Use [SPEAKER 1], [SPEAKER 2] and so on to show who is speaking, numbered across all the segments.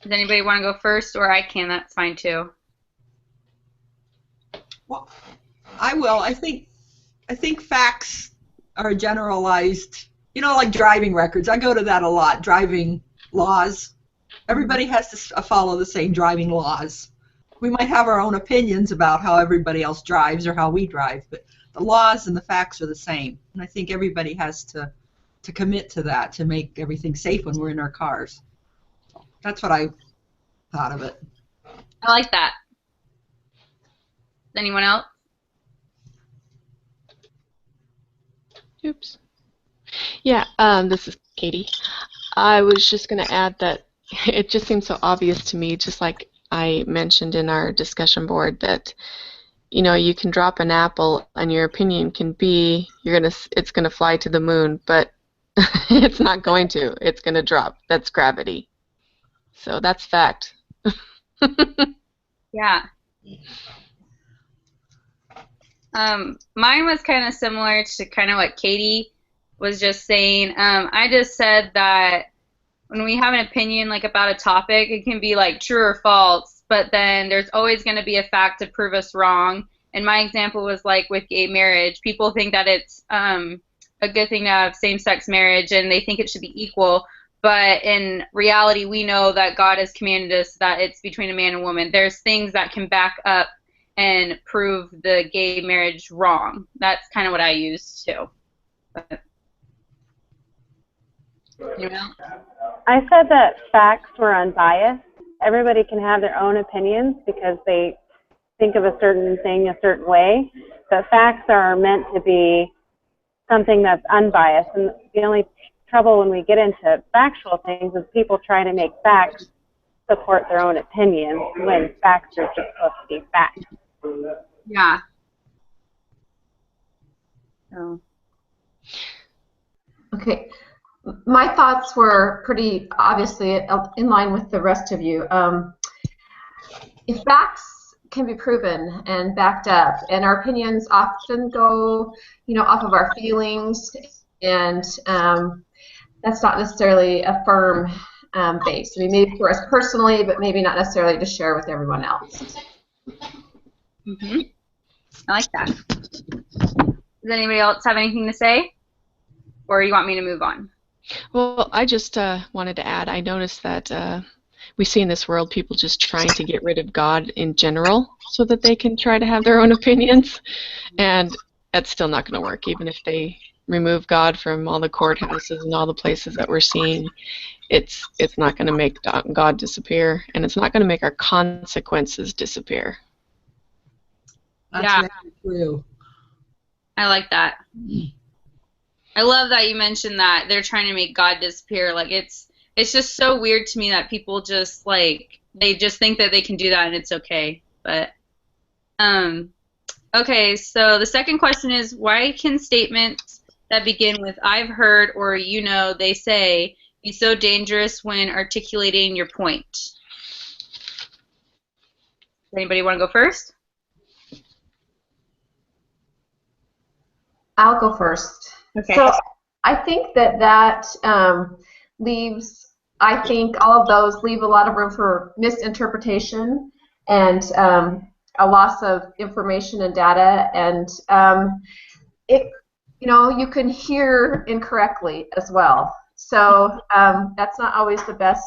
[SPEAKER 1] Does anybody want to go first, or I can? That's fine too.
[SPEAKER 2] Well, I will. I think facts are generalized. Like driving records. I go to that a lot. Driving laws. Everybody has to follow the same driving laws. We might have our own opinions about how everybody else drives or how we drive, but the laws and the facts are the same. And I think everybody has to commit to that to make everything safe when we're in our cars. That's what I thought of it.
[SPEAKER 1] I like that. Anyone else?
[SPEAKER 3] Oops. Yeah, this is Katie. I was just going to add that it just seems so obvious to me, just like I mentioned in our discussion board, that you can drop an apple and your opinion can be it's gonna fly to the moon, but it's not going to. It's gonna drop. That's gravity. So that's fact.
[SPEAKER 1] Yeah. Mine was kind of similar to kind of what Katie was just saying. I just said that when we have an opinion like about a topic, it can be like true or false, but then there's always going to be a fact to prove us wrong. And my example was like with gay marriage. People think that it's a good thing to have same-sex marriage and they think it should be equal. But in reality, we know that God has commanded us that it's between a man and woman. There's things that can back up and prove the gay marriage wrong. That's kind of what I used too. But,
[SPEAKER 4] I said that facts were unbiased. Everybody can have their own opinions because they think of a certain thing a certain way, but facts are meant to be something that's unbiased. And the only trouble when we get into factual things is people try to make facts support their own opinions when facts are just supposed to be facts.
[SPEAKER 1] Yeah. So.
[SPEAKER 5] Okay. My thoughts were pretty obviously in line with the rest of you. If facts can be proven and backed up, and our opinions often go, off of our feelings, and that's not necessarily a firm base. I mean, maybe for us personally, but maybe not necessarily to share with everyone else.
[SPEAKER 1] Mm-hmm. I like that. Does anybody else have anything to say? Or you want me to move on?
[SPEAKER 3] Well, I just wanted to add, I noticed that we see in this world people just trying to get rid of God in general so that they can try to have their own opinions, and that's still not going to work. Even if they remove God from all the courthouses and all the places that we're seeing, it's not going to make God disappear, and it's not going to make our consequences disappear.
[SPEAKER 2] That's
[SPEAKER 1] yeah.
[SPEAKER 2] very true.
[SPEAKER 1] I like that. I love that you mentioned that they're trying to make God disappear. Like it's just so weird to me that people just they just think that they can do that and it's okay. But okay, so the second question is, why can statements that begin with "I've heard" or they say be so dangerous when articulating your point? Does anybody want to go first?
[SPEAKER 5] I'll go first.
[SPEAKER 1] Okay.
[SPEAKER 5] So I think that leaves, I think all of those leave a lot of room for misinterpretation and a loss of information and data, and you can hear incorrectly as well. So that's not always the best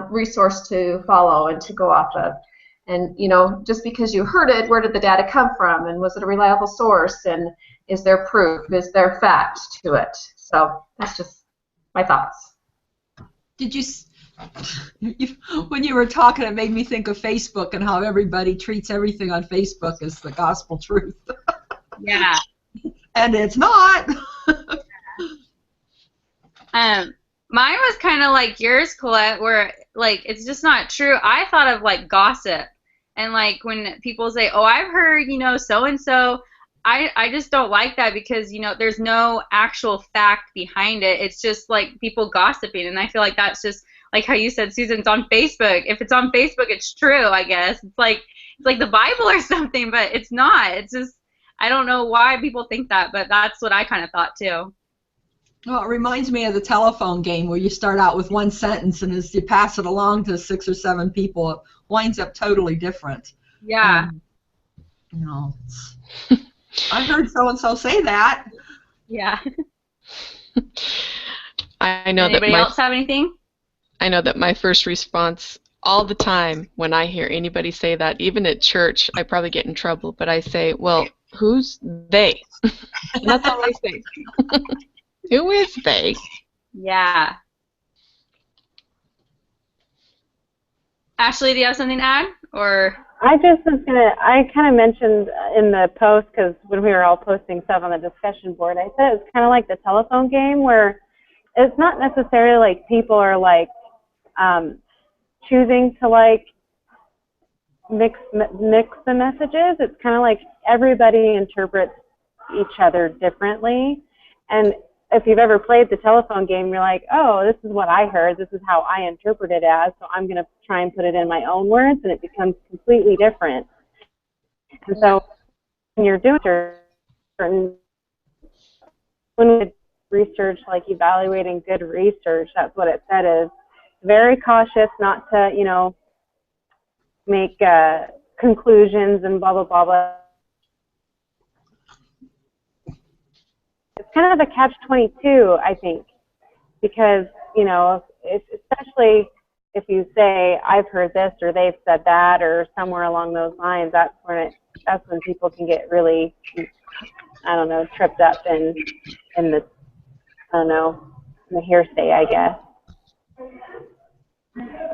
[SPEAKER 5] resource to follow and to go off of. And just because you heard it, where did the data come from, and was it a reliable source, and is there proof, is there fact to it? So that's just my thoughts.
[SPEAKER 2] Did when you were talking, it made me think of Facebook and how everybody treats everything on Facebook as the gospel truth.
[SPEAKER 1] Yeah.
[SPEAKER 2] And it's not.
[SPEAKER 1] Mine was kind of like yours, Colette, where it's just not true. I thought of gossip, and when people say, "Oh, I've heard so and so," I just don't like that because there's no actual fact behind it. It's just people gossiping, and I feel like that's just like how you said, Susan, it's on Facebook. If it's on Facebook, it's true, I guess. It's like the Bible or something, but it's not. It's just I don't know why people think that, but that's what I kind of thought too.
[SPEAKER 2] Well, it reminds me of the telephone game where you start out with one sentence, and as you pass it along to 6 or 7 people, it winds up totally different.
[SPEAKER 1] Yeah.
[SPEAKER 2] You know, I heard so and so say that.
[SPEAKER 1] Yeah.
[SPEAKER 3] I know that
[SPEAKER 1] Anybody else have anything?
[SPEAKER 3] I know that my first response all the time when I hear anybody say that, even at church, I probably get in trouble, but I say, well, who's they? And that's all I say. Who is they?
[SPEAKER 1] Yeah. Ashley, do you have something to add? Or
[SPEAKER 4] I kind of mentioned in the post, because when we were all posting stuff on the discussion board, I said it's kind of like the telephone game where it's not necessarily like people are like choosing to like mix the messages. It's kind of like everybody interprets each other differently. And if you've ever played the telephone game, you're like, oh, this is what I heard. This is how I interpret it as. So I'm going to try and put it in my own words, and it becomes completely different. And so when you're doing certain, when we did research, like evaluating good research, that's what it said is very cautious not to, you know, make conclusions and blah, blah, blah, blah. It's kind of a catch-22, I think, because, you know, especially if you say, I've heard this or they've said that or somewhere along those lines, that's when people can get really, I don't know, tripped up in the, I don't know, in the hearsay, I guess.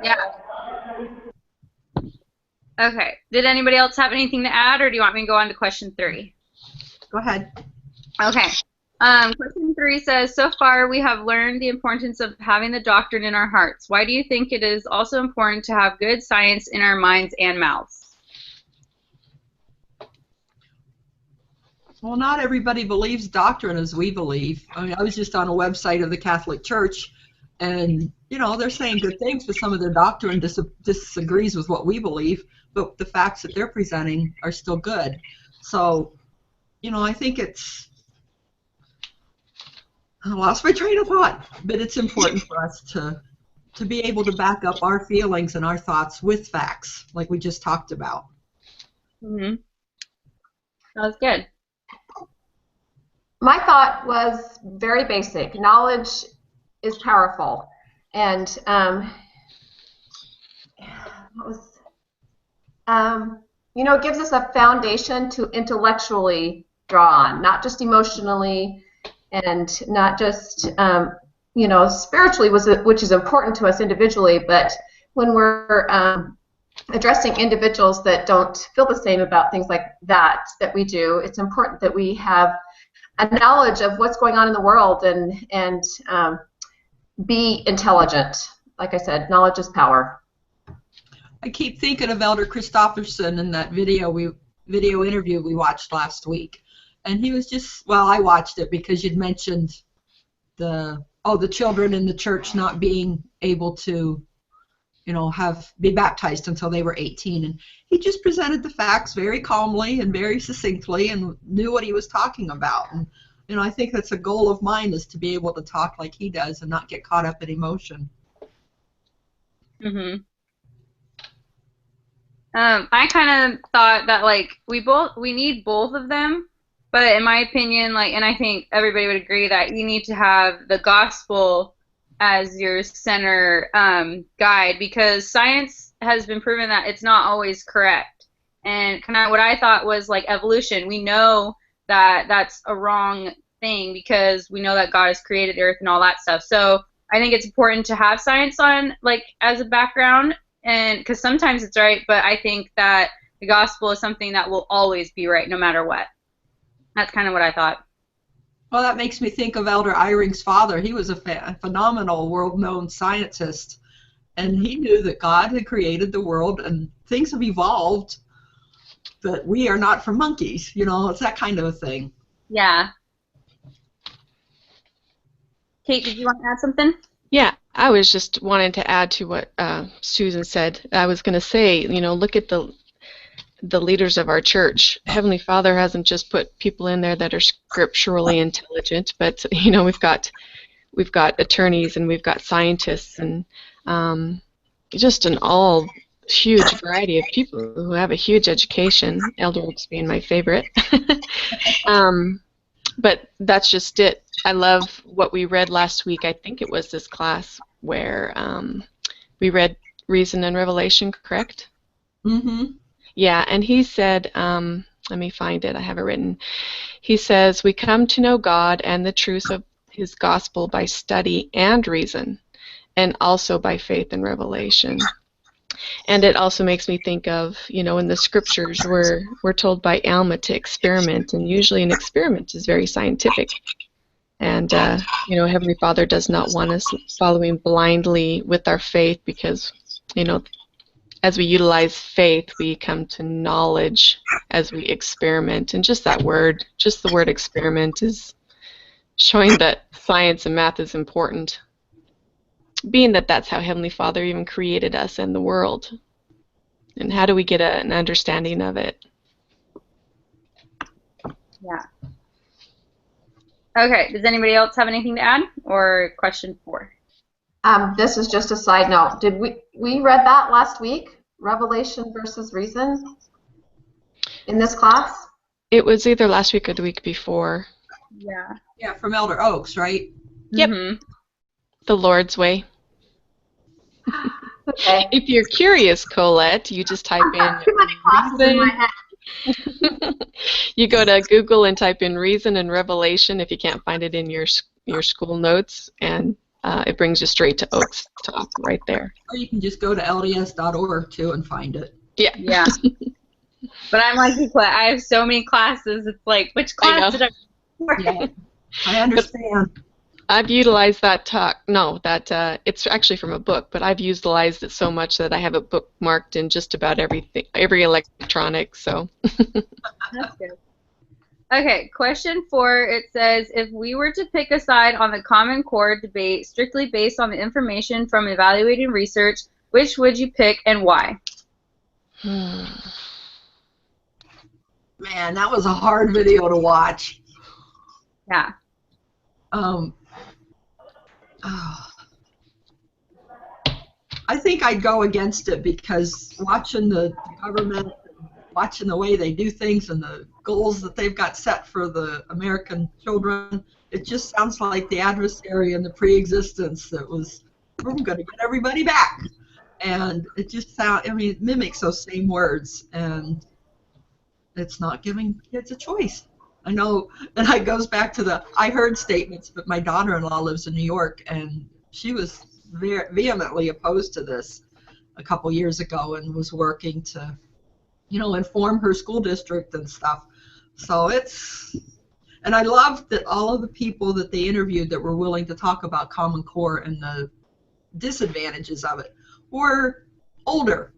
[SPEAKER 1] yeah. Okay. Did anybody else have anything to add, or do you want me to go on to question 3?
[SPEAKER 2] Go ahead.
[SPEAKER 1] Okay. Question 3 says, so far we have learned the importance of having the doctrine in our hearts. Why do you think it is also important to have good science in our minds and mouths?
[SPEAKER 2] Well, not everybody believes doctrine as we believe. I mean, I was just on a website of the Catholic Church, and, you know, they're saying good things, but some of their doctrine disagrees with what we believe, but the facts that they're presenting are still good. So, you know, I think I lost my train of thought, but it's important for us to be able to back up our feelings and our thoughts with facts, like we just talked about.
[SPEAKER 1] Mm-hmm. That was good.
[SPEAKER 5] My thought was very basic. Knowledge is powerful, and you know, it gives us a foundation to intellectually draw on, not just emotionally, and not just you know, spiritually, which is important to us individually, but when we're addressing individuals that don't feel the same about things like that we do, it's important that we have a knowledge of what's going on in the world and be intelligent. Like I said, knowledge is power.
[SPEAKER 2] I keep thinking of Elder Christofferson in that video interview we watched last week, and he was just, well, I watched it because you'd mentioned the children in the church not being able to, you know, be baptized until they were 18, and he just presented the facts very calmly and very succinctly and knew what he was talking about. And, you know, I think that's a goal of mine, is to be able to talk like he does and not get caught up in emotion.
[SPEAKER 1] Mm-hmm. I kind of thought that, like, we need both of them, but in my opinion, like, and I think everybody would agree that you need to have the gospel as your center guide, because science has been proven that it's not always correct. And kind of what I thought was, like, evolution. We know that that's a wrong thing because we know that God has created the earth and all that stuff. So I think it's important to have science on, like, as a background, and because sometimes it's right, but I think that the gospel is something that will always be right no matter what. That's kind of what I thought.
[SPEAKER 2] Well, that makes me think of Elder Eyring's father. He was a phenomenal world-known scientist, and he knew that God had created the world and things have evolved, but we are not from monkeys. You know, it's that kind of a thing.
[SPEAKER 1] Yeah. Kate, did you want to add something?
[SPEAKER 3] Yeah, I was just wanting to add to what Susan said. I was going to say, you know, look at the leaders of our church. Heavenly Father hasn't just put people in there that are scripturally intelligent, but, you know, we've got we've got attorneys and we've got scientists and just an all huge variety of people who have a huge education, Elder Oaks being my favorite. But that's just it. I love what we read last week. I think it was this class where we read Reason and Revelation, correct?
[SPEAKER 2] Mm-hmm.
[SPEAKER 3] Yeah, and he said, let me find it, I have it written. He says, we come to know God and the truth of his gospel by study and reason, and also by faith and revelation. And it also makes me think of, you know, in the scriptures we're told by Alma to experiment, and usually an experiment is very scientific. And, you know, Heavenly Father does not want us following blindly with our faith because, you know, as we utilize faith, we come to knowledge as we experiment. And just that word, just the word experiment is showing that science and math is important, being that that's how Heavenly Father even created us and the world. And how do we get an understanding of it?
[SPEAKER 1] Yeah. Okay, does anybody else have anything to add, or question 4?
[SPEAKER 5] This is just a side note. Did we read that last week? Revelation versus reason in this class?
[SPEAKER 3] It was either last week or the week before.
[SPEAKER 1] Yeah.
[SPEAKER 2] Yeah, from Elder Oaks, right?
[SPEAKER 3] Yep.
[SPEAKER 1] Mm-hmm.
[SPEAKER 3] The Lord's way.
[SPEAKER 5] Okay.
[SPEAKER 3] If you're curious, Colette, you just type in
[SPEAKER 5] Too many classes in my head.
[SPEAKER 3] you go to Google and type in Reason and Revelation if you can't find it in your school notes, and it brings you straight to Oaks Talk right there.
[SPEAKER 2] Or you can just go to lds.org too and find it.
[SPEAKER 3] Yeah.
[SPEAKER 1] Yeah. But I'm like you, Colette. I have so many classes. It's like, which class did I?
[SPEAKER 2] Yeah, I understand.
[SPEAKER 3] I've utilized that talk. No, that it's actually from a book, but I've utilized it so much that I have it bookmarked in just about everything, every electronic. So.
[SPEAKER 1] That's good. Okay, question 4. It says, if we were to pick a side on the Common Core debate strictly based on the information from evaluating research, which would you pick and why?
[SPEAKER 2] Man, that was a hard video to watch.
[SPEAKER 1] Yeah.
[SPEAKER 2] I think I'd go against it because watching the government, watching the way they do things and the goals that they've got set for the American children, it just sounds like the adversary and the pre-existence that was, we're going to get everybody back. And it just sounds, I mean, it mimics those same words, and it's not giving kids a choice. I know, and it goes back to the I heard statements, but my daughter-in-law lives in New York, and she was vehemently opposed to this a couple years ago and was working to, you know, inform her school district and stuff. So it's, and I loved that all of the people that they interviewed that were willing to talk about Common Core and the disadvantages of it were older.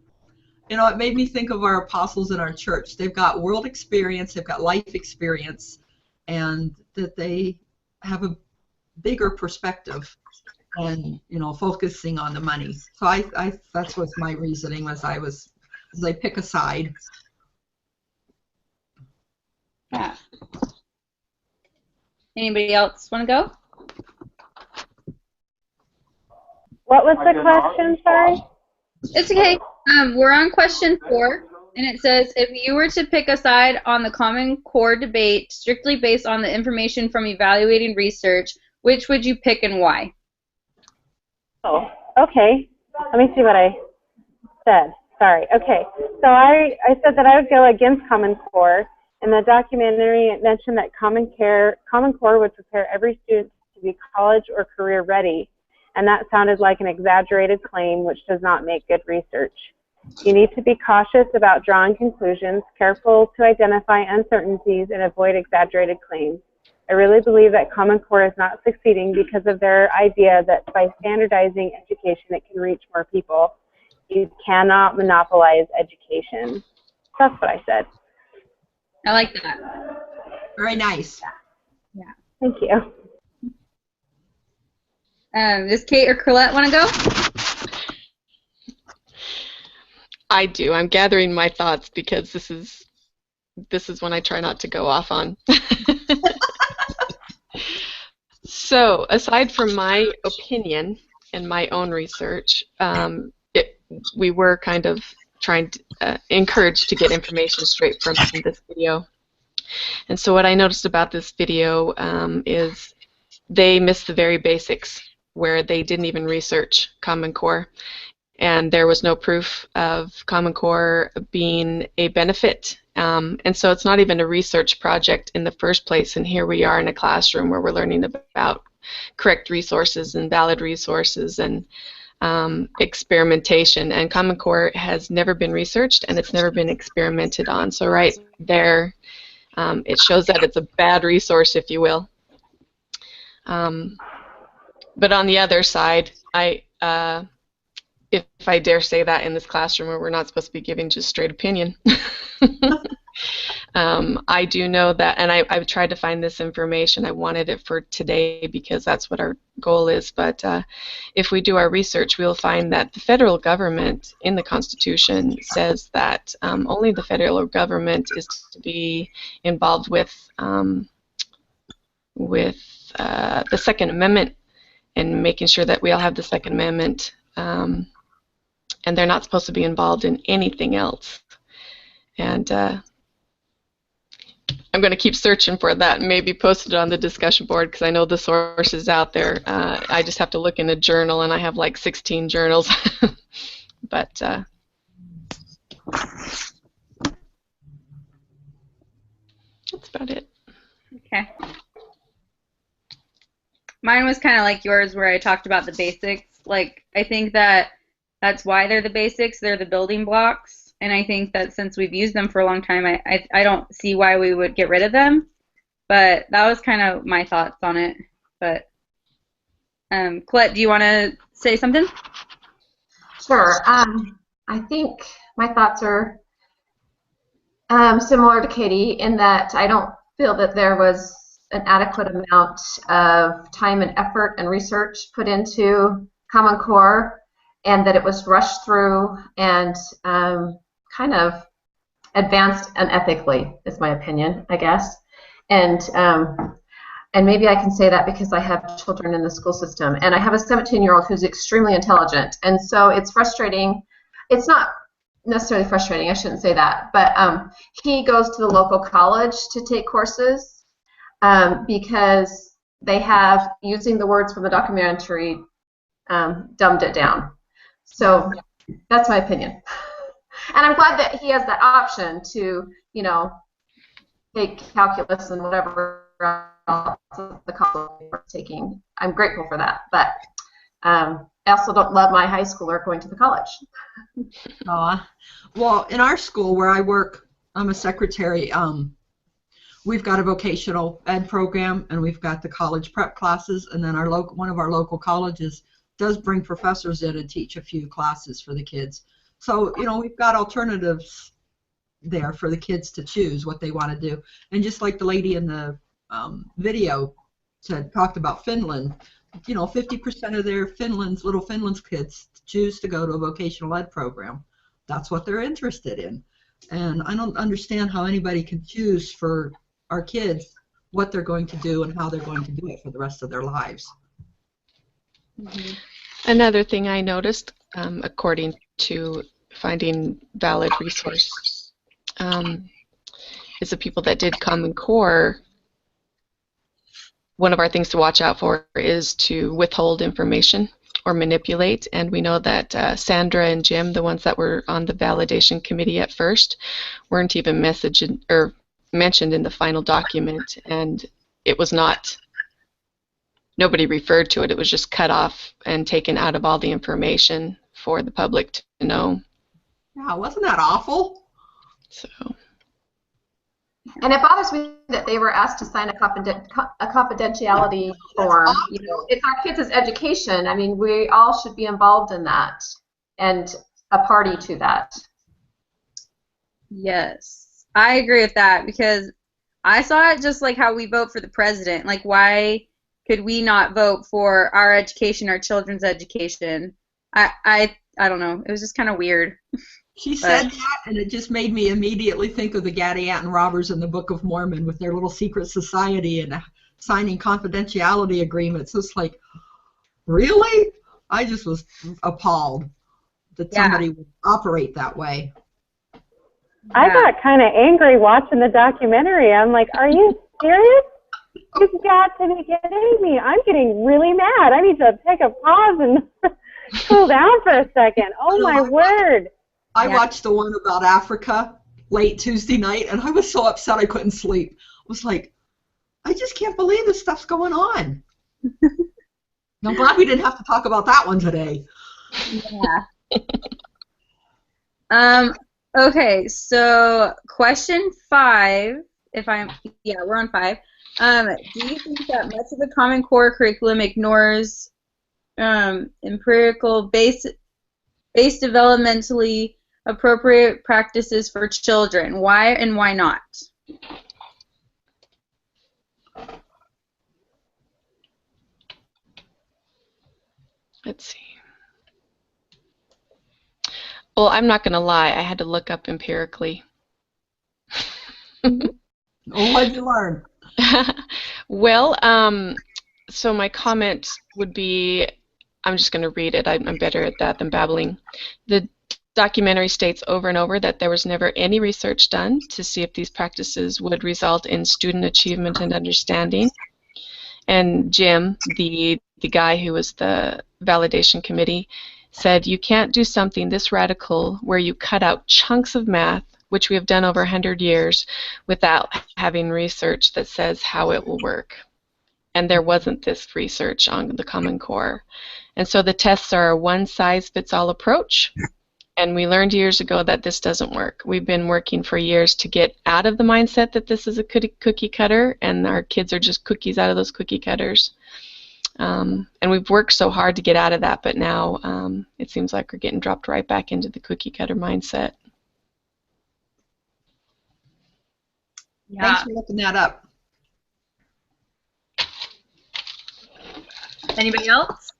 [SPEAKER 2] You know, it made me think of our apostles in our church. They've got world experience, they've got life experience, and that they have a bigger perspective and, you know, focusing on the money. So I that's what my reasoning was. As I pick a side.
[SPEAKER 1] Yeah. Anybody else want to go?
[SPEAKER 4] What was the question, sorry?
[SPEAKER 1] It's okay. We're on question 4, and it says, if you were to pick a side on the Common Core debate strictly based on the information from evaluating research, which would you pick and why?
[SPEAKER 4] Oh, okay. Let me see what I said. Sorry. Okay. So I said that I would go against Common Core. In the documentary, it mentioned that Common Core would prepare every student to be college or career ready. And that sounded like an exaggerated claim, which does not make good research. You need to be cautious about drawing conclusions, careful to identify uncertainties, and avoid exaggerated claims. I really believe that Common Core is not succeeding because of their idea that by standardizing education, it can reach more people. You cannot monopolize education. That's what I said.
[SPEAKER 1] I like that.
[SPEAKER 2] Very nice.
[SPEAKER 1] Yeah.
[SPEAKER 4] Thank you.
[SPEAKER 1] Does Kate or Colette want to go?
[SPEAKER 3] I do. I'm gathering my thoughts because this is one I try not to go off on. So, aside from my opinion and my own research, we were kind of trying to encouraged to get information straight from this video. And so what I noticed about this video is they missed the very basics, where they didn't even research Common Core. And there was no proof of Common Core being a benefit. And so it's not even a research project in the first place. And here we are in a classroom where we're learning about correct resources and valid resources and experimentation. And Common Core has never been researched and it's never been experimented on. So right there, it shows that it's a bad resource, if you will. But on the other side, if I dare say that in this classroom where we're not supposed to be giving just straight opinion. I do know that, and I've tried to find this information. I wanted it for today because that's what our goal is. But if we do our research, we'll find that the federal government in the Constitution says that only the federal government is to be involved with the Second Amendment and making sure that we all have the Second Amendment. And they're not supposed to be involved in anything else. And I'm going to keep searching for that and maybe post it on the discussion board because I know the source is out there. I just have to look in a journal, and I have like 16 journals. But that's about it.
[SPEAKER 1] Okay. Mine was kind of like yours where I talked about the basics. Like, I think that's why they're the basics. They're the building blocks. And I think that since we've used them for a long time, I don't see why we would get rid of them. But that was kind of my thoughts on it. But, Colette, do you want to say something?
[SPEAKER 5] Sure. I think my thoughts are similar to Katie in that I don't feel that there was an adequate amount of time and effort and research put into Common Core, and that it was rushed through and kind of advanced unethically, is my opinion, I guess. And maybe I can say that because I have children in the school system, and I have a 17-year-old who's extremely intelligent, and so it's frustrating. It's not necessarily frustrating, I shouldn't say that, but he goes to the local college to take courses because they have, using the words from the documentary, dumbed it down. So that's my opinion. And I'm glad that he has that option to, you know, take calculus and whatever else the college is taking. I'm grateful for that. But I also don't love my high schooler going to the college.
[SPEAKER 2] Well, in our school where I work, I'm a secretary. We've got a vocational ed program, and we've got the college prep classes, and then one of our local colleges does bring professors in and teach a few classes for the kids. So, you know, we've got alternatives there for the kids to choose what they want to do. And just like the lady in the video talked about Finland, you know, 50% of their little Finland's kids choose to go to a vocational ed program. That's what they're interested in. And I don't understand how anybody can choose for our kids what they're going to do and how they're going to do it for the rest of their lives.
[SPEAKER 3] Mm-hmm. Another thing I noticed, according to finding valid resource, is the people that did Common Core. One of our things to watch out for is to withhold information or manipulate, and we know that Sandra and Jim, the ones that were on the validation committee at first, weren't even mentioned in the final document, and it was not. Nobody referred to it. It was just cut off and taken out of all the information for the public to know.
[SPEAKER 2] Yeah, wasn't that awful?
[SPEAKER 3] So.
[SPEAKER 5] And it bothers me that they were asked to sign a confidentiality form. You know, it's our kids' education. I mean, we all should be involved in that and a party to that.
[SPEAKER 1] Yes, I agree with that because I saw it just like how we vote for the president. Like, why could we not vote for our education, our children's education? I don't know. It was just kind of weird.
[SPEAKER 2] She said that, and it just made me immediately think of the Gadianton robbers in the Book of Mormon with their little secret society and signing confidentiality agreements. It's like, really? I just was appalled that somebody would operate that way.
[SPEAKER 4] I got kind of angry watching the documentary. I'm like, are you serious? You've got to be kidding me. I'm getting really mad. I need to take a pause and cool down for a second. Oh, my word.
[SPEAKER 2] I watched the one about Africa late Tuesday night, and I was so upset I couldn't sleep. I was like, I just can't believe this stuff's going on. I'm glad we didn't have to talk about that one today.
[SPEAKER 1] Yeah. Okay, so question 5, we're on 5. Do you think that much of the Common Core curriculum ignores empirical based developmentally appropriate practices for children? Why and why not?
[SPEAKER 3] Let's see. Well, I'm not going to lie. I had to look up empirically.
[SPEAKER 2] Well, what did you learn?
[SPEAKER 3] Well, so my comment would be, I'm just going to read it. I'm better at that than babbling. The documentary states over and over that there was never any research done to see if these practices would result in student achievement and understanding. And Jim, the guy who was the validation committee, said you can't do something this radical where you cut out chunks of math, which we have done over 100 years, without having research that says how it will work. And there wasn't this research on the Common Core. And so the tests are a one-size-fits-all approach. And we learned years ago that this doesn't work. We've been working for years to get out of the mindset that this is a cookie cutter, and our kids are just cookies out of those cookie cutters. And we've worked so hard to get out of that, but now it seems like we're getting dropped right back into the cookie cutter mindset.
[SPEAKER 1] Yeah.
[SPEAKER 2] Thanks for looking that up.
[SPEAKER 1] Anybody else?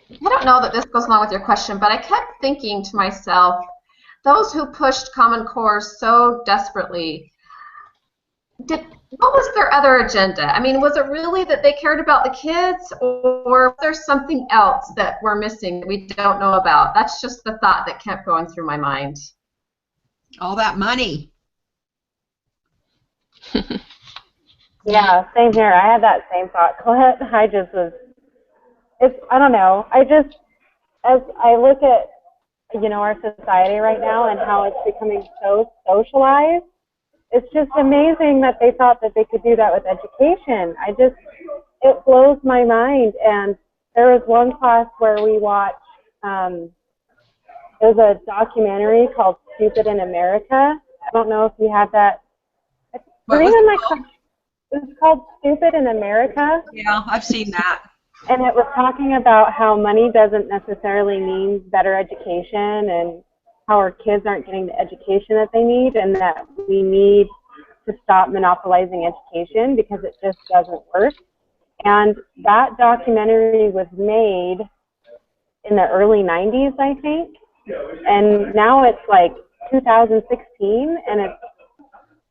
[SPEAKER 5] I don't know that this goes along with your question, but I kept thinking to myself, those who pushed Common Core so desperately, what was their other agenda? I mean, was it really that they cared about the kids, or was there something else that we're missing that we don't know about? That's just the thought that kept going through my mind.
[SPEAKER 2] All that money.
[SPEAKER 4] Yeah, same here. I had that same thought. Colette, I don't know. As I look at, our society right now and how it's becoming so socialized, it's just amazing that they thought that they could do that with education. It blows my mind. And there was one class where we watched, there's a documentary called Stupid in America. I don't know if you had that. It's called Stupid in America.
[SPEAKER 2] Yeah, I've seen that.
[SPEAKER 4] And it was talking about how money doesn't necessarily mean better education, and how our kids aren't getting the education that they need, and that we need to stop monopolizing education because it just doesn't work. And that documentary was made in the early 90s, I think. And now it's like 2016, and it's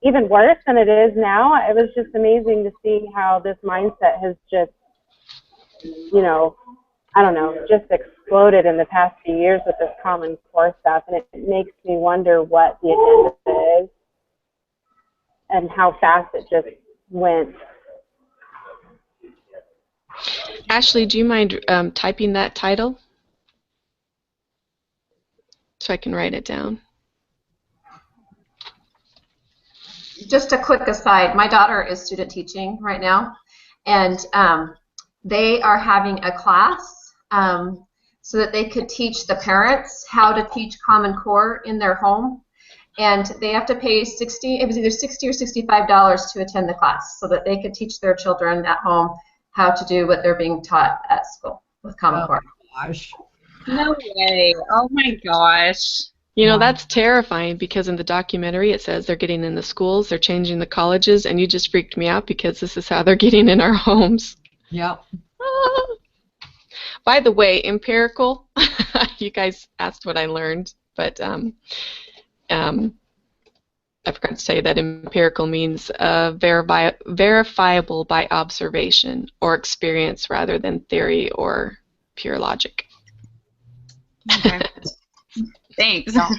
[SPEAKER 4] even worse than it is now. It was just amazing to see how this mindset has just, I don't know, just exploded in the past few years with this Common Core stuff. And it makes me wonder what the agenda is and how fast it just went.
[SPEAKER 3] Ashley, do you mind typing that title so I can write it down?
[SPEAKER 5] Just a quick aside, my daughter is student teaching right now, and they are having a class so that they could teach the parents how to teach Common Core in their home, and they have to pay it was either $60 or $65 to attend the class so that they could teach their children at home how to do what they're being taught at school with Common Core.
[SPEAKER 2] Gosh.
[SPEAKER 1] No way. Oh my gosh.
[SPEAKER 3] That's terrifying, because in the documentary it says they're getting in the schools, they're changing the colleges, and you just freaked me out because this is how they're getting in our homes.
[SPEAKER 2] Yep.
[SPEAKER 3] By the way, empirical, you guys asked what I learned. but I forgot to say that empirical means verifiable by observation or experience rather than theory or pure logic.
[SPEAKER 1] Okay. Thanks.
[SPEAKER 2] Yeah.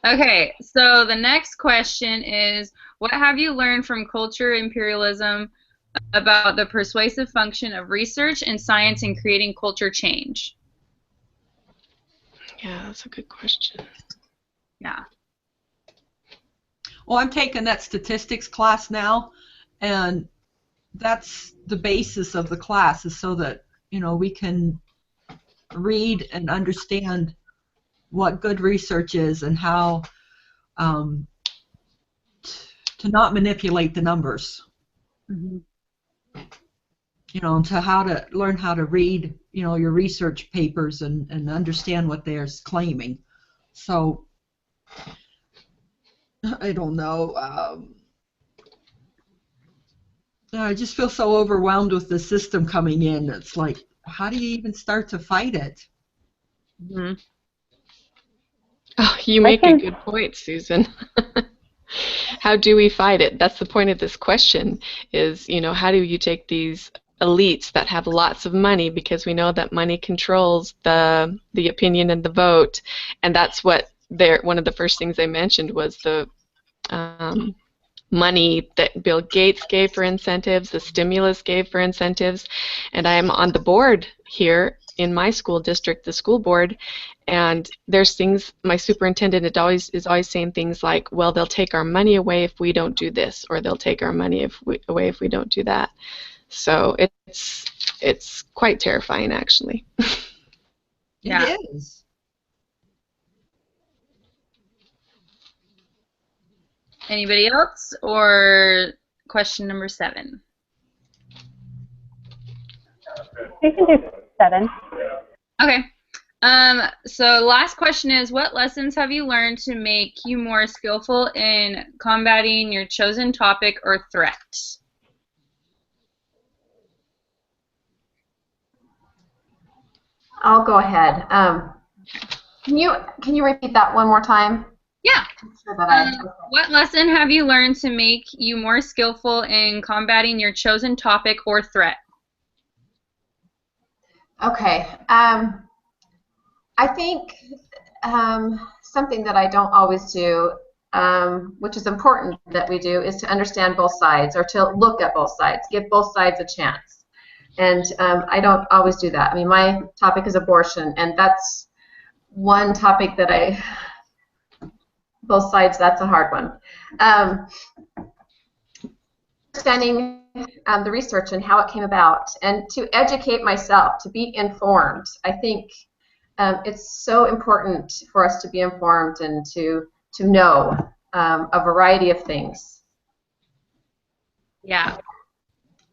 [SPEAKER 1] Okay, so the next question is, what have you learned from culture imperialism about the persuasive function of research and science in creating culture change?
[SPEAKER 3] Yeah, that's a good question.
[SPEAKER 1] Yeah.
[SPEAKER 2] Well, I'm taking that statistics class now, and that's the basis of the class, is so that, you know, we can read and understand what good research is and how to not manipulate the numbers.
[SPEAKER 1] Mm-hmm.
[SPEAKER 2] You know, to how to learn how to read, you know, your research papers and understand what they're claiming. So, I don't know. I just feel so overwhelmed with the system coming in. It's like, how do you even start to fight it?
[SPEAKER 1] Mm-hmm.
[SPEAKER 3] Oh, you make a good point, Susan. How do we fight it? That's the point of this question is, you know, how do you take these elites that have lots of money, because we know that money controls the opinion and the vote, and that's what one of the first things they mentioned was the money that Bill Gates gave for incentives, the stimulus gave for incentives, and I am on the board here in my school district, the school board, and there's things, my superintendent is always saying things like, well, they'll take our money away if we don't do this, or they'll take our money away if we don't do that. So it's quite terrifying, actually.
[SPEAKER 1] Yeah.
[SPEAKER 2] It is.
[SPEAKER 1] Anybody else, or question number 7?
[SPEAKER 4] You can do 7.
[SPEAKER 1] Okay. So last question is, what lessons have you learned to make you more skillful in combating your chosen topic or threat?
[SPEAKER 5] I'll go ahead. Can you repeat that one more time?
[SPEAKER 1] Yeah.
[SPEAKER 5] Sure that
[SPEAKER 1] What lesson have you learned to make you more skillful in combating your chosen topic or threat?
[SPEAKER 5] Okay. I think something that I don't always do, which is important that we do, is to understand both sides, or to look at both sides, give both sides a chance. And I don't always do that. I mean, my topic is abortion, and that's one topic that both sides, that's a hard one. Understanding the research and how it came about, and to educate myself, to be informed. I think it's so important for us to be informed and to know a variety of things.
[SPEAKER 1] Yeah,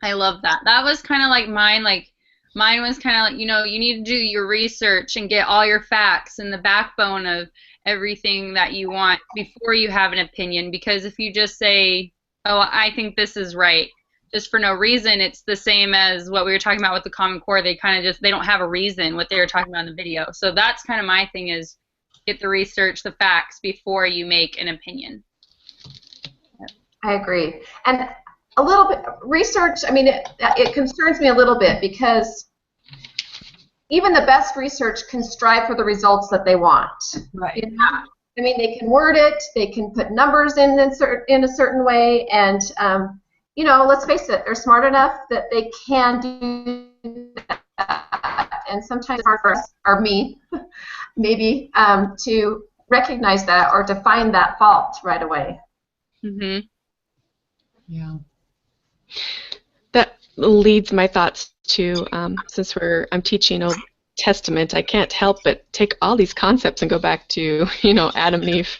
[SPEAKER 1] I love that. That was kind of like mine. Like mine was kind of like, you know, you need to do your research and get all your facts and the backbone of everything that you want before you have an opinion. Because if you just say, oh, I think this is right, just for no reason, it's the same as what we were talking about with the Common Core. They kind of just, they don't have a reason what they were talking about in the video. So that's kind of my thing, is get the research, the facts before you make an opinion.
[SPEAKER 5] I agree. And a little bit research, I mean, it concerns me a little bit, because even the best research can strive for the results that they want.
[SPEAKER 2] Right.
[SPEAKER 5] You know? I mean, they can word it, they can put numbers in a certain way, and you know, let's face it, they're smart enough that they can do that. And sometimes it's hard for us, or me, maybe, to recognize that or to find that fault right away.
[SPEAKER 1] Mm-hmm.
[SPEAKER 2] Yeah.
[SPEAKER 3] That leads my thoughts to, since I'm teaching Old Testament, I can't help but take all these concepts and go back to, you know, Adam and Eve.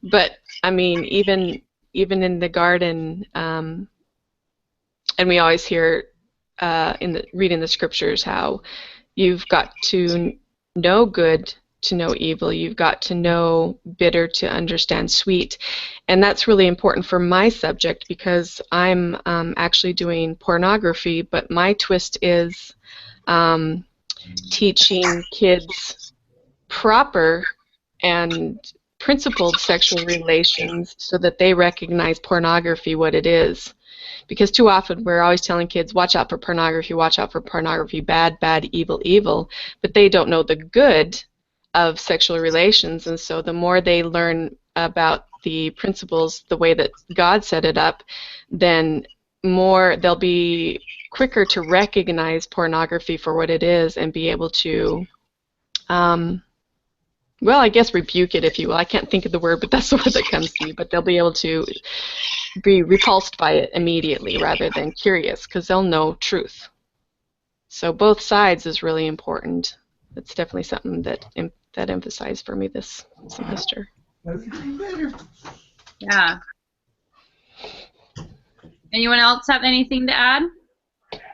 [SPEAKER 3] But I mean, even in the garden, and we always hear reading the scriptures how you've got to know good to know evil. You've got to know bitter to understand sweet. And that's really important for my subject, because I'm actually doing pornography, but my twist is teaching kids proper and principled sexual relations so that they recognize pornography what it is. Because too often we're always telling kids, watch out for pornography, bad, bad, evil, evil, but they don't know the good of sexual relations, and so the more they learn about the principles, the way that God set it up, then more they'll be quicker to recognize pornography for what it is and be able to, well, I guess rebuke it, if you will. I can't think of the word, but that's the word that comes to me. But they'll be able to be repulsed by it immediately rather than curious, because they'll know truth. So both sides is really important. It's definitely something that emphasized for me this semester.
[SPEAKER 6] That's getting better.
[SPEAKER 1] Yeah. Anyone else have anything to add?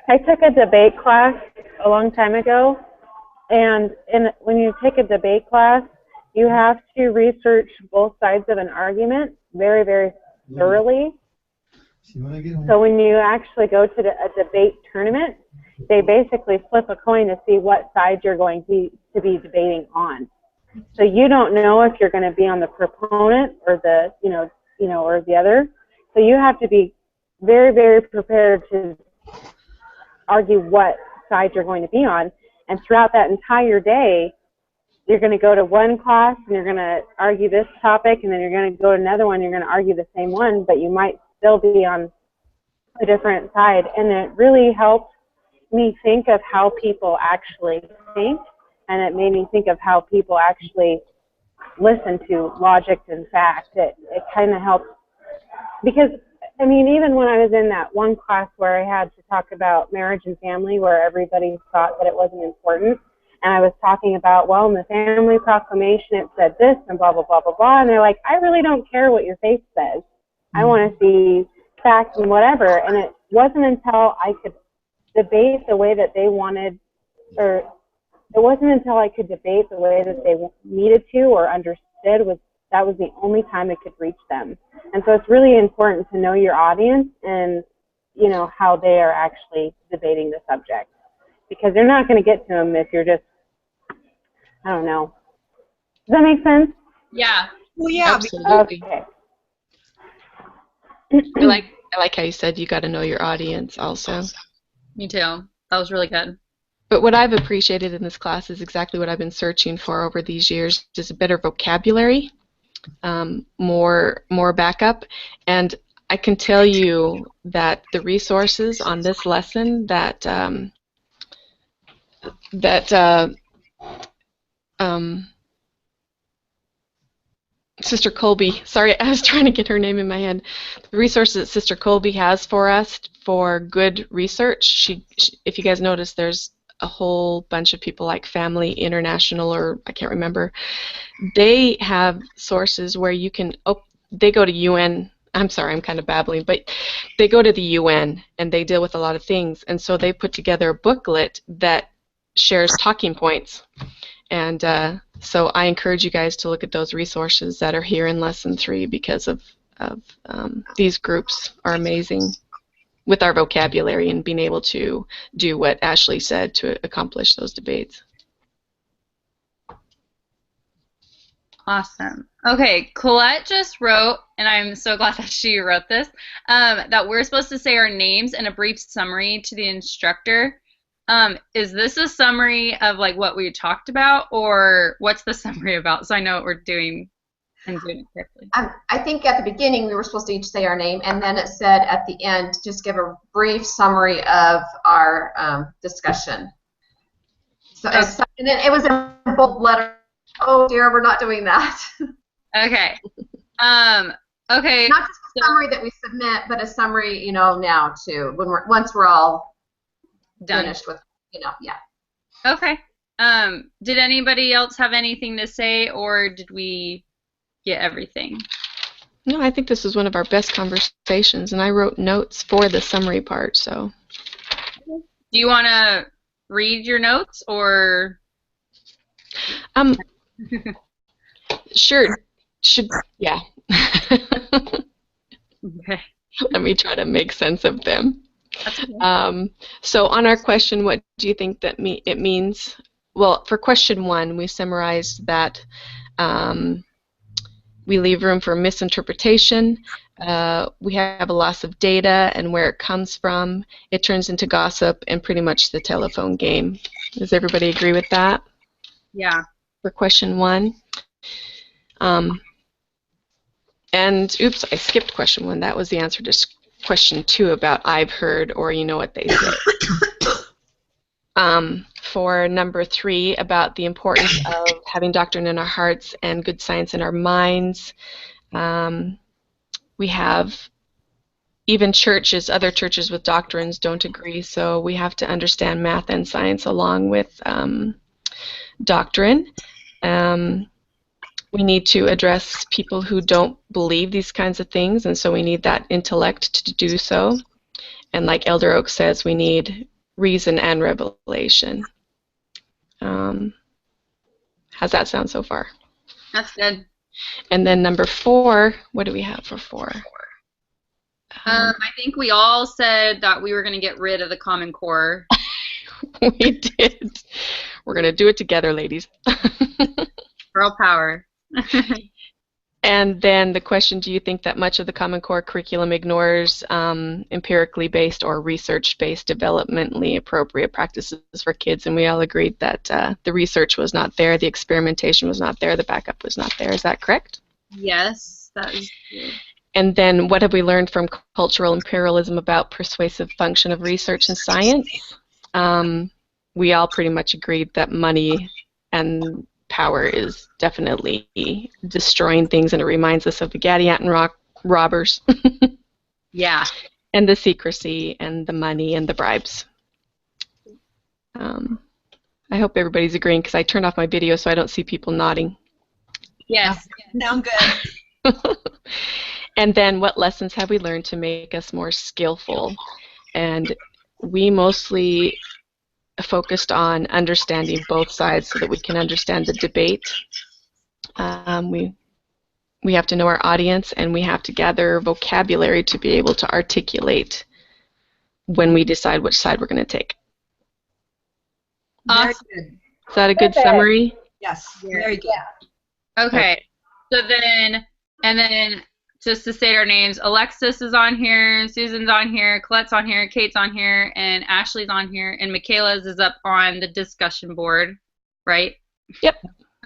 [SPEAKER 4] I took a debate class a long time ago, and when you take a debate class, you have to research both sides of an argument very, very thoroughly. So when you actually go to a debate tournament, they basically flip a coin to see what side you're going to be debating on. So you don't know if you're going to be on the proponent or the or the other. So you have to be very, very prepared to argue what side you're going to be on. And throughout that entire day, you're going to go to one class and you're going to argue this topic, and then you're going to go to another one, you're going to argue the same one, but you might still be on a different side. And it really helped me think of how people actually think, and it made me think of how people actually listen to logic and fact. It kind of helped, because I mean, even when I was in that one class where I had to talk about marriage and family, where everybody thought that it wasn't important, and I was talking about, well, in the family proclamation it said this and blah, blah, blah, blah, blah, and they're like, I really don't care what your faith says. I want to see facts and whatever. And it wasn't until I could debate the way that they wanted, or it wasn't until I could debate the way that they needed to or understood, that was the only time I could reach them. And so it's really important to know your audience and, you know, how they are actually debating the subject, because you're not going to get to them if you're just, I don't know. Does that make sense?
[SPEAKER 1] Yeah.
[SPEAKER 2] Well, yeah.
[SPEAKER 3] Absolutely.
[SPEAKER 4] Okay.
[SPEAKER 3] I like how you said you got to know your audience also.
[SPEAKER 1] Me too. That was really good.
[SPEAKER 3] But what I've appreciated in this class is exactly what I've been searching for over these years, just a better vocabulary, more backup. And I can tell you that the resources on this lesson that Sister Colby, sorry, I was trying to get her name in my head. The resources that Sister Colby has for us for good research, if you guys notice, there's a whole bunch of people like Family International, or I can't remember. They have sources where you can, they go to UN, I'm sorry, I'm kind of babbling, but they go to the UN and they deal with a lot of things, and so they put together a booklet that shares talking points. And so I encourage you guys to look at those resources that are here in Lesson 3, because of these groups are amazing with our vocabulary and being able to do what Ashley said to accomplish those debates.
[SPEAKER 1] Awesome. Okay, Colette just wrote, and I'm so glad that she wrote this, that we're supposed to say our names and a brief summary to the instructor. Is this a summary of like what we talked about, or what's the summary about, so I know what we're doing and doing it correctly?
[SPEAKER 5] I think at the beginning we were supposed to each say our name, and then it said at the end just give a brief summary of our discussion. So and then it was in bold letter. Oh dear, we're not doing that.
[SPEAKER 1] Okay. Okay.
[SPEAKER 5] Not just a summary that we submit, but a summary, you know, now too. Once we're all
[SPEAKER 1] done.
[SPEAKER 5] Finished with, you know, yeah.
[SPEAKER 1] Okay. Did anybody else have anything to say, or did we get everything?
[SPEAKER 3] No, I think this is one of our best conversations, and I wrote notes for the summary part, so.
[SPEAKER 1] Do you want to read your notes, or?
[SPEAKER 3] Sure. Yeah.
[SPEAKER 1] Okay.
[SPEAKER 3] Let me try to make sense of them.
[SPEAKER 1] That's okay.
[SPEAKER 3] So on our question, what do you think that it means? well, for question 1, we summarized that we leave room for misinterpretation. We have a loss of data and where it comes from. It turns into gossip and pretty much the telephone game. Does everybody agree with that?
[SPEAKER 1] Yeah.
[SPEAKER 3] For question 1. And oops, I skipped question 1. That was the answer to question 2 about I've heard or you know what they say. For number 3, about the importance of having doctrine in our hearts and good science in our minds. We have even churches, other churches with doctrines don't agree, so we have to understand math and science along with doctrine. We need to address people who don't believe these kinds of things, and so we need that intellect to do so. And like Elder Oak says, we need reason and revelation. How's that sound so far?
[SPEAKER 1] That's good.
[SPEAKER 3] And then number 4, what do we have for 4?
[SPEAKER 1] I think we all said that we were going to get rid of the Common Core.
[SPEAKER 3] We did. We're going to do it together, ladies.
[SPEAKER 1] Girl power.
[SPEAKER 3] And then the question, do you think that much of the Common Core curriculum ignores empirically based or research-based developmentally appropriate practices for kids? And we all agreed that the research was not there, the experimentation was not there, the backup was not there. Is that correct?
[SPEAKER 1] Yes, that is good.
[SPEAKER 3] And then what have we learned from cultural imperialism about persuasive function of research and science? We all pretty much agreed that money and power is definitely destroying things, and it reminds us of the Gadianton robbers.
[SPEAKER 1] Yeah.
[SPEAKER 3] And the secrecy and the money and the bribes. I hope everybody's agreeing because I turned off my video so I don't see people nodding.
[SPEAKER 1] Yes.
[SPEAKER 2] Sound good.
[SPEAKER 3] And then what lessons have we learned to make us more skillful? And we mostly focused on understanding both sides so that we can understand the debate. We have to know our audience, and we have to gather vocabulary to be able to articulate when we decide which side we're going to take.
[SPEAKER 2] Very good.
[SPEAKER 3] Is that a good summary?
[SPEAKER 2] Yes, very good.
[SPEAKER 1] Okay. So then, and then just to state our names, Alexis is on here, Susan's on here, Colette's on here, Kate's on here, and Ashley's on here, and Michaela's is up on the discussion board, right?
[SPEAKER 3] Yep.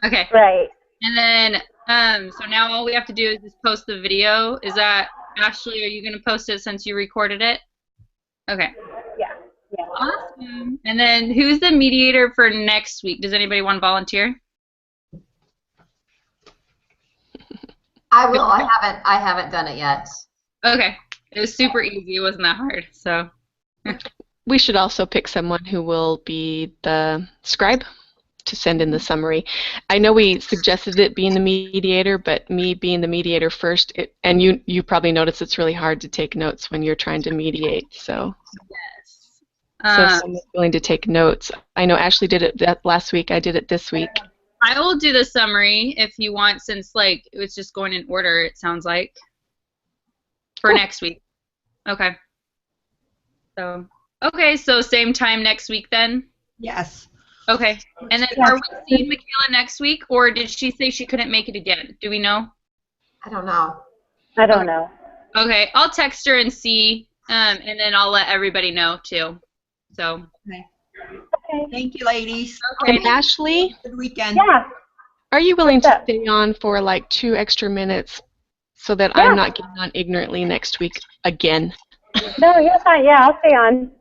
[SPEAKER 1] Okay.
[SPEAKER 4] Right.
[SPEAKER 1] And then, so now all we have to do is just post the video. Is that, Ashley, are you going to post it since you recorded it? Okay.
[SPEAKER 4] Yeah. Yeah.
[SPEAKER 1] Awesome. And then who's the mediator for next week? Does anybody want to volunteer?
[SPEAKER 5] I will. I haven't done it yet.
[SPEAKER 1] Okay. It was super easy. It wasn't that hard. So.
[SPEAKER 3] We should also pick someone who will be the scribe to send in the summary. I know we suggested it being the mediator, but me being the mediator first, and you probably notice it's really hard to take notes when you're trying to mediate. So.
[SPEAKER 1] Yes.
[SPEAKER 3] So if someone's willing to take notes. I know Ashley did it last week. I did it this week.
[SPEAKER 1] I will do the summary if you want, since like it's just going in order, it sounds like, for next week. Okay. So, okay, so same time next week then?
[SPEAKER 2] Yes.
[SPEAKER 1] Okay. And then are we seeing Michaela next week, or did she say she couldn't make it again? Do we know?
[SPEAKER 5] I don't know.
[SPEAKER 4] I don't know.
[SPEAKER 1] Okay, I'll text her and see, and then I'll let everybody know too. So.
[SPEAKER 2] Okay.
[SPEAKER 4] Okay.
[SPEAKER 2] Thank you, ladies.
[SPEAKER 1] Okay.
[SPEAKER 3] And Ashley,
[SPEAKER 2] Good weekend.
[SPEAKER 4] Yeah.
[SPEAKER 3] are you willing
[SPEAKER 4] What's
[SPEAKER 3] to
[SPEAKER 4] up?
[SPEAKER 3] stay on for like 2 extra minutes so that I'm not getting on ignorantly next week again?
[SPEAKER 4] No, you're fine. Yeah, I'll stay on.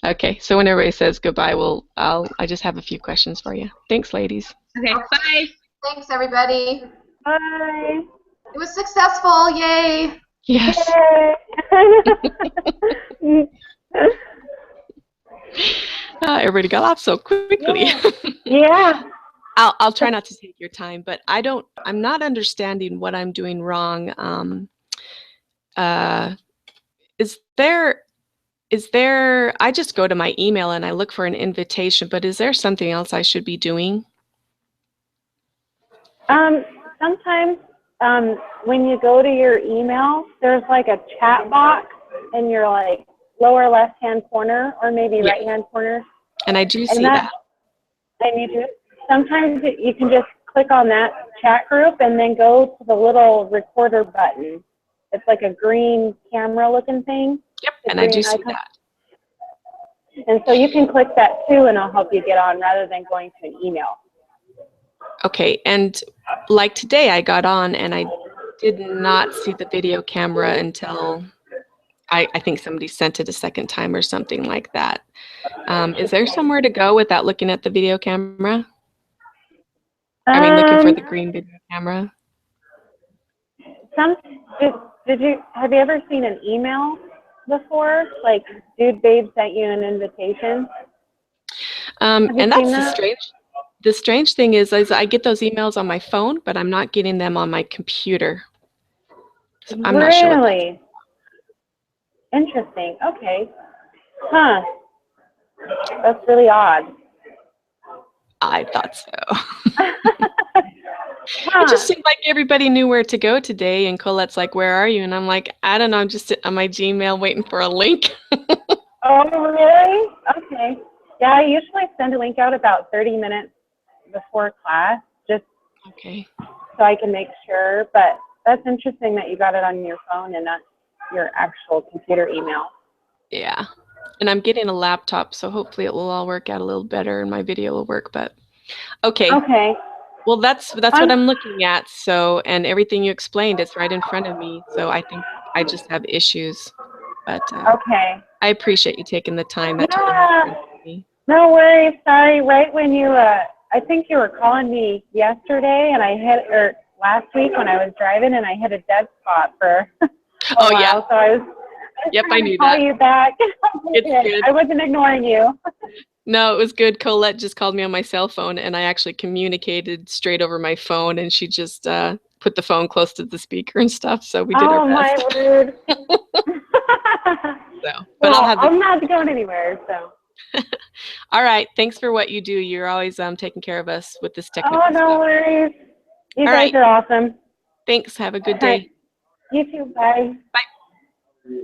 [SPEAKER 3] Okay, so when everybody says goodbye, I just have a few questions for you. Thanks, ladies.
[SPEAKER 1] Okay, bye.
[SPEAKER 5] Thanks, everybody.
[SPEAKER 4] Bye.
[SPEAKER 5] It was successful. Yay.
[SPEAKER 3] Yes.
[SPEAKER 4] Yay.
[SPEAKER 3] Everybody got off so quickly.
[SPEAKER 4] Yeah.
[SPEAKER 3] I'll try not to take your time, but I'm not understanding what I'm doing wrong. Is there, I just go to my email and I look for an invitation, but is there something else I should be doing?
[SPEAKER 4] Sometimes when you go to your email, there's like a chat box in your like lower left-hand corner or maybe right-hand corner.
[SPEAKER 3] And I do see that.
[SPEAKER 4] I need to. Sometimes you can just click on that chat group and then go to the little recorder button. It's like a green camera looking thing.
[SPEAKER 3] Yep,
[SPEAKER 4] The
[SPEAKER 3] and I do
[SPEAKER 4] green
[SPEAKER 3] see
[SPEAKER 4] icon.
[SPEAKER 3] that.
[SPEAKER 4] And so you can click that too, and I'll help you get on rather than going to an email.
[SPEAKER 3] Okay, and like today I got on and I did not see the video camera until I think somebody sent it a second time or something like that. Is there somewhere to go without looking at the video camera? I mean, looking for the green video camera?
[SPEAKER 4] Some did you have you ever seen an email before? Like, dude, babe sent you an invitation. Have you
[SPEAKER 3] And
[SPEAKER 4] seen
[SPEAKER 3] that's
[SPEAKER 4] that?
[SPEAKER 3] the strange thing is I get those emails on my phone, but I'm not getting them on my computer. So I'm not sure what that's.
[SPEAKER 4] Really interesting. Okay, huh? That's really odd.
[SPEAKER 3] I thought so. It
[SPEAKER 4] Huh?
[SPEAKER 3] just seemed like everybody knew where to go today, and Colette's like, "Where are you?" And I'm like, "I don't know. I'm just sitting on my Gmail waiting for a link."
[SPEAKER 4] Oh, really? Okay. Yeah, I usually send a link out about 30 minutes before class, just
[SPEAKER 3] Okay.
[SPEAKER 4] so I can make sure. But that's interesting that you got it on your phone and not your actual computer email.
[SPEAKER 3] Yeah. And I'm getting a laptop, so hopefully it will all work out a little better and my video will work. But okay.
[SPEAKER 4] Okay.
[SPEAKER 3] Well, that's what
[SPEAKER 4] Um,
[SPEAKER 3] I'm looking at. So, and everything you explained is right in front of me. So I think I just have issues. But
[SPEAKER 4] okay.
[SPEAKER 3] I appreciate you taking the time. That totally makes
[SPEAKER 4] Yeah.
[SPEAKER 3] sense to me.
[SPEAKER 4] No worries. Sorry. Right when you, I think you were calling me yesterday, and I hit, or last week when I was driving, and I hit a dead spot for a
[SPEAKER 3] Oh,
[SPEAKER 4] while.
[SPEAKER 3] yeah.
[SPEAKER 4] So I was
[SPEAKER 3] Yep, I
[SPEAKER 4] trying to
[SPEAKER 3] knew
[SPEAKER 4] call
[SPEAKER 3] that.
[SPEAKER 4] you back.
[SPEAKER 3] It's good.
[SPEAKER 4] I wasn't ignoring you.
[SPEAKER 3] No, it was good. Colette just called me on my cell phone, and I actually communicated straight over my phone, and she just put the phone close to the speaker and stuff. So we did our
[SPEAKER 4] Oh my
[SPEAKER 3] best.
[SPEAKER 4] word.
[SPEAKER 3] So, but I'll
[SPEAKER 4] Well,
[SPEAKER 3] have the.
[SPEAKER 4] I'm not going anywhere, so.
[SPEAKER 3] All right. Thanks for what you do. You're always taking care of us with this
[SPEAKER 4] Oh,
[SPEAKER 3] technical
[SPEAKER 4] no
[SPEAKER 3] stuff.
[SPEAKER 4] worries. You
[SPEAKER 3] All
[SPEAKER 4] guys
[SPEAKER 3] right.
[SPEAKER 4] are awesome.
[SPEAKER 3] Thanks. Have a good
[SPEAKER 4] All right.
[SPEAKER 3] day.
[SPEAKER 4] You too. Bye.
[SPEAKER 3] Bye.